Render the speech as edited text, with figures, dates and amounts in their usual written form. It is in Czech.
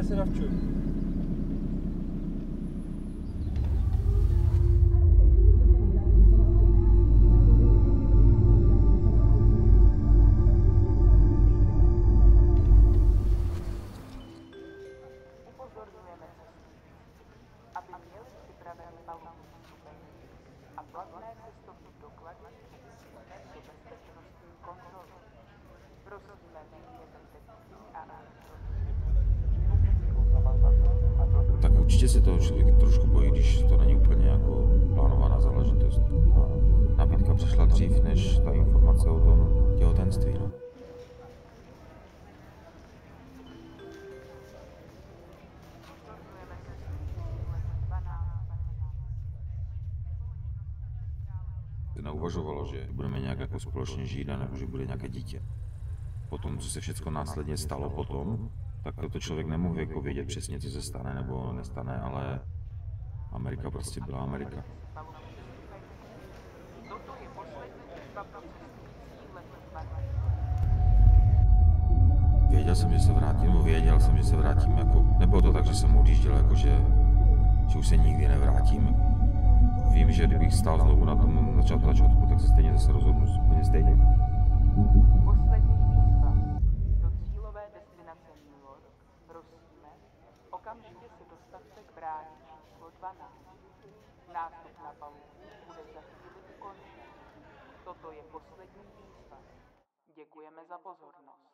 Dejte se navčuj. Upozorňujeme cestující, aby měli připravený palubní stupeň a platné cestovní doklady umístěné do bezpečnostní kontroly. Prosíme, vyhněte textní a elektronické. Tak určitě se toho člověk trošku bojí, když to není úplně jako plánovaná záležitost. Ta nabídka přišla dřív, než ta informace o tom těhotenství. No. Upozorňujeme cestující let 12. Neuvažovalo, že budeme nějak jako společně žít, nebo že bude nějaké dítě. Po tom, co se všechno následně stalo potom, tak to člověk nemohl jako vědět přesně, co se stane nebo nestane, ale Amerika prostě byla Amerika. Toto je poslední výzva pro cestující letu 12. Věděl jsem, že se vrátím, jako, nebylo to tak, že jsem odjížděl, jako že už se nikdy nevrátím. Vím, že kdybych stál znovu na tom začátku, tak se stejně zase rozhodnu úplně stejně. Poslední výzva. Do cílové destinace New York prosíme, okamžitě se dostavte k bráně číslo 12. Nástup na palubu bude za chvíli ukončen. Toto je poslední výzva. Děkujeme za pozornost.